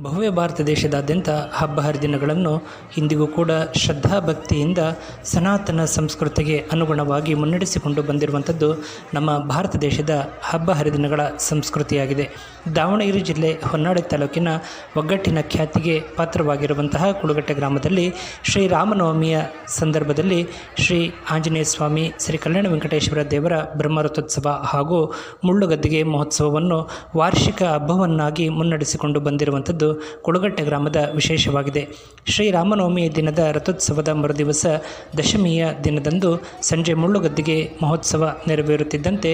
ಭವ್ಯ ಭಾರತ ದೇಶದಾದ್ಯಂತ ಹಬ್ಬ ಹರಿದಿನಗಳನ್ನು ಇಂದಿಗೂ ಕೂಡ ಶ್ರದ್ಧಾಭಕ್ತಿಯಿಂದ ಸನಾತನ ಸಂಸ್ಕೃತಿಗೆ ಅನುಗುಣವಾಗಿ ಮುನ್ನಡೆಸಿಕೊಂಡು ಬಂದಿರುವಂಥದ್ದು ನಮ್ಮ ಭಾರತ ದೇಶದ ಹಬ್ಬ ಹರಿದಿನಗಳ ಸಂಸ್ಕೃತಿಯಾಗಿದೆ. ದಾವಣಗೆರೆ ಜಿಲ್ಲೆ ಹೊನ್ನಾಳಿ ತಾಲೂಕಿನ ಒಗ್ಗಟ್ಟಿನ ಖ್ಯಾತಿಗೆ ಪಾತ್ರವಾಗಿರುವಂತಹ ಕುಳುಗಟ್ಟೆ ಗ್ರಾಮದಲ್ಲಿ ಶ್ರೀರಾಮನವಮಿಯ ಸಂದರ್ಭದಲ್ಲಿ ಶ್ರೀ ಆಂಜನೇಯ ಸ್ವಾಮಿ, ಶ್ರೀ ಕಲ್ಯಾಣ ವೆಂಕಟೇಶ್ವರ ದೇವರ ಬ್ರಹ್ಮರಥೋತ್ಸವ ಹಾಗೂ ಮುಳ್ಳುಗದ್ದಿಗೆ ಮಹೋತ್ಸವವನ್ನು ವಾರ್ಷಿಕ ಹಬ್ಬವನ್ನಾಗಿ ಮುನ್ನಡೆಸಿಕೊಂಡು ಬಂದಿರುವಂಥದ್ದು ಕುಳುಗಟ್ಟೆ ಗ್ರಾಮದ ವಿಶೇಷವಾಗಿದೆ. ಶ್ರೀರಾಮನವಮಿ ದಿನದ ರಥೋತ್ಸವದ ಮರುದಿವಸ ದಶಮಿಯ ದಿನದಂದು ಸಂಜೆ ಮುಳ್ಳುಗದ್ದಿಗೆ ಮಹೋತ್ಸವ ನೆರವೇರುತ್ತಿದ್ದಂತೆ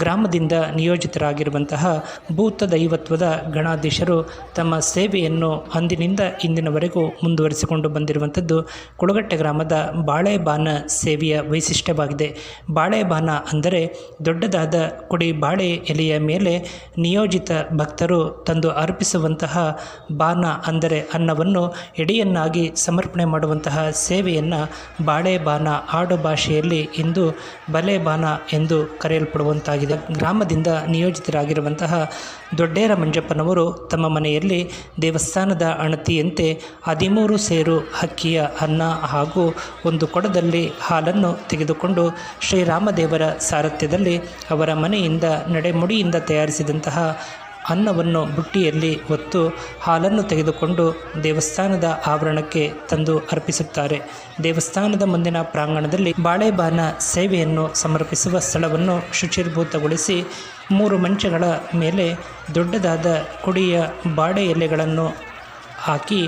ಗ್ರಾಮದಿಂದ ನಿಯೋಜಿತರಾಗಿರುವಂತಹ ಭೂತ ದೈವತ್ವದ ಗಣಾಧೀಶರು ತಮ್ಮ ಸೇವೆಯನ್ನು ಅಂದಿನಿಂದ ಇಂದಿನವರೆಗೂ ಮುಂದುವರಿಸಿಕೊಂಡು ಬಂದಿರುವಂಥದ್ದು ಕುಳುಗಟ್ಟೆ ಗ್ರಾಮದ ಬಾಳೆಬಾನ ಸೇವೆಯ ವೈಶಿಷ್ಟ್ಯವಾಗಿದೆ. ಬಾಳೆಬಾನ ಅಂದರೆ ದೊಡ್ಡದಾದ ಕುಡಿ ಬಾಳೆ ಎಲೆಯ ಮೇಲೆ ನಿಯೋಜಿತ ಭಕ್ತರು ತಂದು ಅರ್ಪಿಸುವಂತಹ ಬಾನ ಅಂದರೆ ಅನ್ನವನ್ನು ಎಡೆಯನ್ನಾಗಿ ಸಮರ್ಪಣೆ ಮಾಡುವಂತಹ ಸೇವೆಯನ್ನು ಬಾಳೆಬಾನ ಆಡು ಭಾಷೆಯಲ್ಲಿ ಇಂದು ಬಲೆಬಾನ ಎಂದು ಕರೆಯಲ್ಪಡುವಂತಾಗಿದೆ. ಗ್ರಾಮದಿಂದ ನಿಯೋಜಿತರಾಗಿರುವಂತಹ ದೊಡ್ಡೇರ ಮಂಜಪ್ಪನವರು ತಮ್ಮ ಮನೆಯಲ್ಲಿ ದೇವಸ್ಥಾನದ ಅಣತಿಯಂತೆ 13 ಸೇರು ಅಕ್ಕಿಯ ಅನ್ನ ಹಾಗೂ ಒಂದು ಕೊಡದಲ್ಲಿ ಹಾಲನ್ನು ತೆಗೆದುಕೊಂಡು ಶ್ರೀರಾಮದೇವರ ಸಾರಥ್ಯದಲ್ಲಿ ಅವರ ಮನೆಯಿಂದ ನಡೆಮುಡಿಯಿಂದ ತಯಾರಿಸಿದಂತಹ ಅನ್ನವನ್ನು ಬುಟ್ಟಿಯಲ್ಲಿ ಹೊತ್ತು ಹಾಲನ್ನು ತೆಗೆದುಕೊಂಡು ದೇವಸ್ಥಾನದ ಆವರಣಕ್ಕೆ ತಂದು ಅರ್ಪಿಸುತ್ತಾರೆ. ದೇವಸ್ಥಾನದ ಮುಂದಿನ ಪ್ರಾಂಗಣದಲ್ಲಿ ಬಾಳೆಬಾನ ಸೇವೆಯನ್ನು ಸಮರ್ಪಿಸುವ ಸ್ಥಳವನ್ನು ಶುಚಿರ್ಭೂತಗೊಳಿಸಿ 3 ಮಂಚಗಳ ಮೇಲೆ ದೊಡ್ಡದಾದ ಕುಡಿಯ ಬಾಳೆ ಎಲೆಗಳನ್ನು ಹಾಕಿ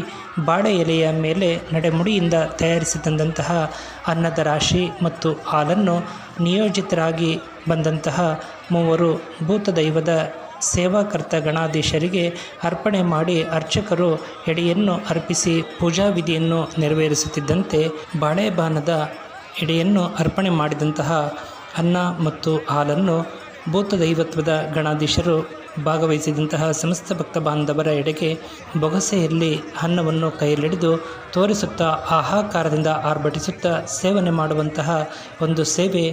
ಬಾಳೆ ಎಲೆಯ ಮೇಲೆ ನಡೆಮುಡಿಯಿಂದ ತಯಾರಿಸಿ ತಂದಂತಹ ಅನ್ನದ ರಾಶಿ ಮತ್ತು ಹಾಲನ್ನು ನಿಯೋಜಿತರಾಗಿ ಬಂದಂತಹ 3 ಭೂತದೈವದ ಸೇವಾಕರ್ತ ಗಣಾಧೀಶರಿಗೆ ಅರ್ಪಣೆ ಮಾಡಿ ಅರ್ಚಕರು ಎಡೆಯನ್ನು ಅರ್ಪಿಸಿ ಪೂಜಾ ವಿಧಿಯನ್ನು ನೆರವೇರಿಸುತ್ತಿದ್ದಂತೆ ಬಾಳೆಬಾನದ ಎಡೆಯನ್ನು ಅರ್ಪಣೆ ಮಾಡಿದಂತಹ ಅನ್ನ ಮತ್ತು ಹಾಲನ್ನು ಭೂತದೈವತ್ವದ ಗಣಾಧೀಶರು ಭಾಗವಹಿಸಿದಂತಹ ಸಮಸ್ತ ಭಕ್ತ ಬಾಂಧವರ ಎಡೆಗೆ ಬೊಗಸೆಯಲ್ಲಿ ಅನ್ನವನ್ನು ಕೈಯಲ್ಲಿಡಿದು ತೋರಿಸುತ್ತಾ ಆಹಾಕಾರದಿಂದ ಆರ್ಭಟಿಸುತ್ತಾ ಸೇವನೆ ಮಾಡುವಂತಹ ಒಂದು ಸೇವೆ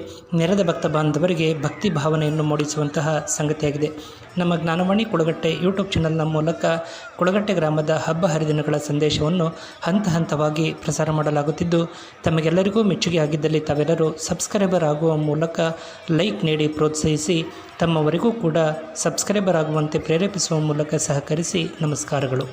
ನೆರೆದ ಭಕ್ತ ಬಾಂಧವರಿಗೆ ಭಕ್ತಿ ಭಾವನೆಯನ್ನು ಮೂಡಿಸುವಂತಹ ಸಂಗತಿಯಾಗಿದೆ. ನಮ್ಮ ಜ್ಞಾನವಾಣಿ ಕುಳುಗಟ್ಟೆ ಯೂಟ್ಯೂಬ್ ಚಾನಲ್ನ ಮೂಲಕ ಕುಳುಗಟ್ಟೆ ಗ್ರಾಮದ ಹಬ್ಬ ಹರಿದಿನಗಳ ಸಂದೇಶವನ್ನು ಹಂತ ಹಂತವಾಗಿ ಪ್ರಸಾರ ಮಾಡಲಾಗುತ್ತಿದ್ದು, ತಮಗೆಲ್ಲರಿಗೂ ಮೆಚ್ಚುಗೆ ಆಗಿದ್ದಲ್ಲಿ ತಾವೆಲ್ಲರೂ ಸಬ್ಸ್ಕ್ರೈಬರ್ ಆಗುವ ಮೂಲಕ ಲೈಕ್ ನೀಡಿ ಪ್ರೋತ್ಸಾಹಿಸಿ ತಮ್ಮವರಿಗೂ ಕೂಡ ಸಬ್ಸ್ಕ್ರೈಬರ್ ಆಗುವಂತೆ ಪ್ರೇರೇಪಿಸುವ ಮೂಲಕ ಸಹಕರಿಸಿ. ನಮಸ್ಕಾರಗಳು.